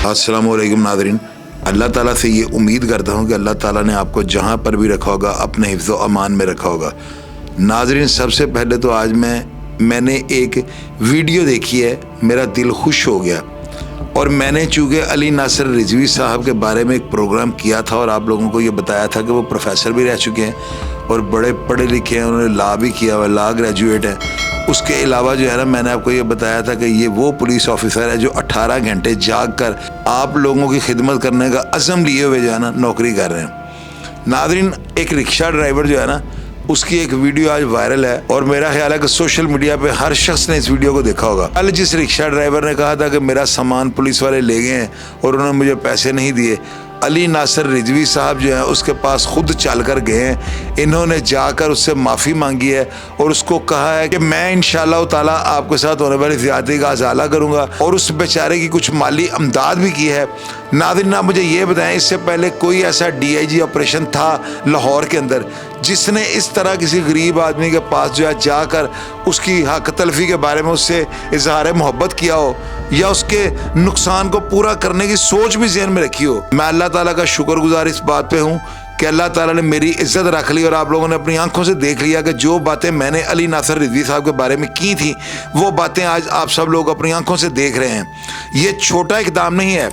अस्सलाम वालेकुम नाज़रीन, अल्लाह ताला से ये उम्मीद करता हूँ कि अल्लाह ताला ने आपको जहाँ पर भी रखा होगा अपने हिफ्ज़ व अमान में रखा होगा। नाज़रीन, सबसे पहले तो आज मैंने एक वीडियो देखी है, मेरा दिल खुश हो गया। और मैंने चूँकि अली नासिर रिजवी साहब के बारे में एक प्रोग्राम किया था और आप लोगों को ये बताया था कि वो प्रोफेसर भी रह चुके हैं और बड़े पढ़े लिखे हैं, उन्होंने लॉ भी किया हुआ, लॉ ग्रेजुएट है। उसके अलावा जो है ना, मैंने आपको ये बताया था कि ये वो पुलिस ऑफिसर है जो 18 घंटे जाग कर आप लोगों की खिदमत करने का अज़म लिए हुए जो है ना नौकरी कर रहे हैं। नाज़रीन, एक रिक्शा ड्राइवर जो है ना, उसकी एक वीडियो आज वायरल है और मेरा ख्याल है कि सोशल मीडिया पे हर शख्स ने इस वीडियो को देखा होगा। कल जिस रिक्शा ड्राइवर ने कहा था कि मेरा सामान पुलिस वाले ले गए हैं और उन्होंने मुझे पैसे नहीं दिए, अली नासिर रिजवी साहब जो हैं उसके पास खुद चल कर गए हैं। इन्होंने जाकर उससे माफ़ी मांगी है और उसको कहा है कि मैं इंशाअल्लाह ताला आपके साथ होने वाली ज़्यादती का अज़ाला करूँगा और उस बेचारे की कुछ माली अमदाद भी की है। नाज़रीन, आप मुझे ये बताएं, इससे पहले कोई ऐसा DIG ऑपरेशन था लाहौर के अंदर जिसने इस तरह किसी गरीब आदमी के पास जो है जाकर उसकी हक तलफी के बारे में उससे इजहार मोहब्बत किया हो या उसके नुकसान को पूरा करने की सोच भी ज़हन में रखी हो? मैं अल्लाह ताला का शुक्रगुजार इस बात पे हूँ कि अल्लाह ताला ने मेरी इज़्ज़त रख ली और आप लोगों ने अपनी आंखों से देख लिया कि जो बातें मैंने अली नासिर रिजवी साहब के बारे में की थी वो बातें आज आप सब लोग अपनी आंखों से देख रहे हैं। ये छोटा इक़दाम नहीं है।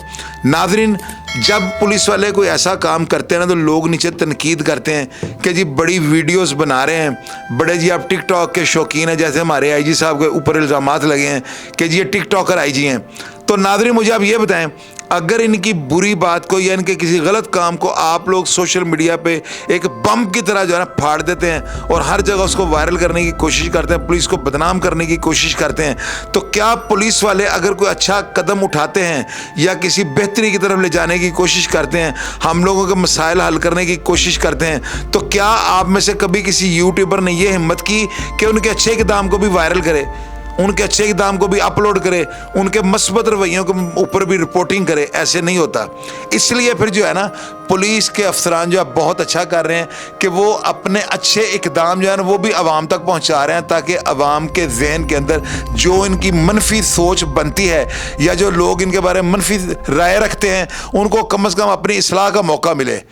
नाज़रीन, जब पुलिस वाले कोई ऐसा काम करते हैं ना तो लोग नीचे तनकीद करते हैं कि जी बड़ी वीडियोस बना रहे हैं, बड़े जी आप टिकटॉक के शौकीन हैं, जैसे हमारे IG साहब के ऊपर इल्ज़ामात लगे हैं कि जी ये टिकटॉकर IG हैं। तो नाज़रीन, मुझे आप ये बताएं, अगर इनकी बुरी बात को या इनके किसी गलत काम को आप लोग सोशल मीडिया पे एक बम की तरह जो है ना फाड़ देते हैं और हर जगह उसको वायरल करने की कोशिश करते हैं, पुलिस को बदनाम करने की कोशिश करते हैं, तो क्या पुलिस वाले अगर कोई अच्छा कदम उठाते हैं या किसी बेहतरी की तरफ ले जाने की कोशिश करते हैं, हम लोगों के मसाइल हल करने की कोशिश करते हैं, तो क्या आप में से कभी किसी यूट्यूबर ने ये हिम्मत की कि उनके अच्छे इक़दाम को भी वायरल करे, उनके अच्छे इक़दाम को भी अपलोड करे, उनके मस्बत रवैयों के ऊपर भी रिपोर्टिंग करे? ऐसे नहीं होता। इसलिए फिर जो है ना, पुलिस के अफसरान जो है बहुत अच्छा कर रहे हैं कि वो अपने अच्छे इक़दाम जो है ना वो भी आवाम तक पहुंचा रहे हैं, ताकि आवाम के जहन के अंदर जो इनकी मनफी सोच बनती है या जो लोग इनके बारे में मनफी राय रखते हैं उनको कम से कम अपनी इस्लाह का मौका मिले।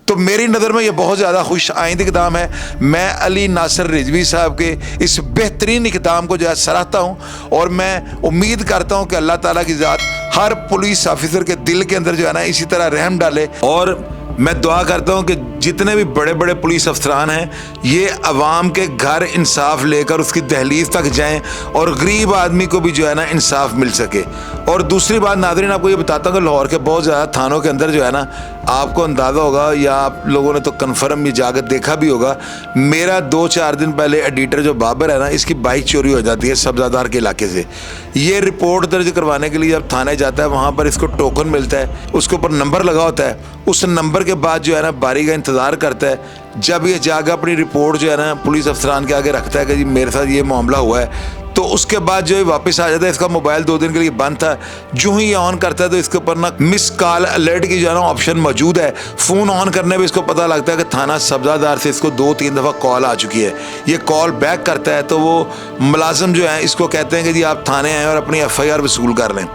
तो मेरी नज़र में ये बहुत ज़्यादा खुश आइंद इक़दाम है। मैं अली नासिर रिजवी साहब के इस बेहतरीन इक़दाम को जो है सराहता हूँ और मैं उम्मीद करता हूँ कि अल्लाह ताला की ज़ात हर पुलिस ऑफिसर के दिल के अंदर जो है ना इसी तरह रहम डाले। और मैं दुआ करता हूँ कि जितने भी बड़े बड़े पुलिस अफसरान हैं ये अवाम के घर इंसाफ लेकर उसकी दहलीज तक जाएं और गरीब आदमी को भी जो है ना इंसाफ मिल सके। और दूसरी बात नाज़रीन, आपको ये बताता हूँ कि लाहौर के बहुत ज़्यादा थानों के अंदर जो है ना, आपको अंदाज़ा होगा या आप लोगों ने तो कन्फर्म ये जाकर देखा भी होगा, मेरा 2-4 दिन पहले एडिटर जो बाबर है ना, इसकी बाइक चोरी हो जाती है सब्ज़ादार के इलाके से। ये रिपोर्ट दर्ज करवाने के लिए जब थाने जाता है वहाँ पर इसको टोकन मिलता है, उसके ऊपर नंबर लगा होता है, उस नंबर के बाद जो है ना बारी का इंतज़ार करता है। जब ये जाकर अपनी रिपोर्ट जो है ना पुलिस अफसरान के आगे रखता है कि जी मेरे साथ ये मामला हुआ है, तो उसके बाद जो है वापस आ जाता है। इसका मोबाइल 2 दिन के लिए बंद था, जो ही ये ऑन करता है तो इसके ऊपर ना मिस कॉल अलर्ट की जो है ना ऑप्शन मौजूद है। फ़ोन ऑन करने पर इसको पता लगता है कि थाना सब्ज़ादार से इसको 2-3 दफ़ा कॉल आ चुकी है। ये कॉल बैक करता है तो वो मुलाजिम जो है इसको कहते हैं कि जी आप थाने आएँ और अपनी FIR वसूल कर लें।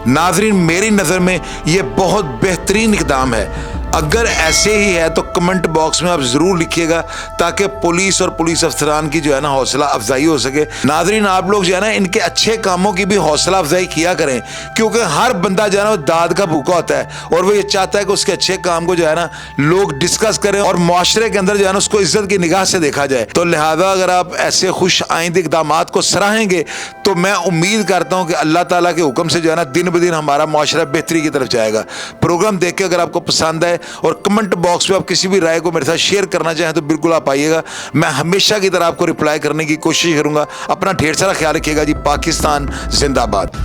नाज़रीन, मेरी नज़र में ये बहुत बेहतरीन इक़दाम है। अगर ऐसे ही है तो कमेंट बॉक्स में आप ज़रूर लिखिएगा ताकि पुलिस और पुलिस अफसरान की जो है ना हौसला अफजाई हो सके। नाज़रीन, आप लोग जो है ना इनके अच्छे कामों की भी हौसला अफजाई किया करें, क्योंकि हर बंदा जो है ना दाद का भूखा होता है और वो ये चाहता है कि उसके अच्छे काम को जो है ना लोग डिस्कस करें और माशरे के अंदर जो है ना उसको इज्जत की निगाह से देखा जाए। तो लिहाजा अगर आप ऐसे खुश आइंद इक़दामात को सराहेंगे तो मैं उम्मीद करता हूँ कि अल्लाह ताला के हुक्म से जो है ना दिन ब दिन हमारा माशरा बेहतरी की तरफ जाएगा। प्रोग्राम देख के अगर आपको पसंद आए और कमेंट बॉक्स में आप किसी भी राय को मेरे साथ शेयर करना चाहें तो बिल्कुल आप आइएगा। मैं हमेशा की तरह आपको रिप्लाई करने की कोशिश करूंगा। अपना ढेर सारा ख्याल रखिएगा जी। पाकिस्तान जिंदाबाद।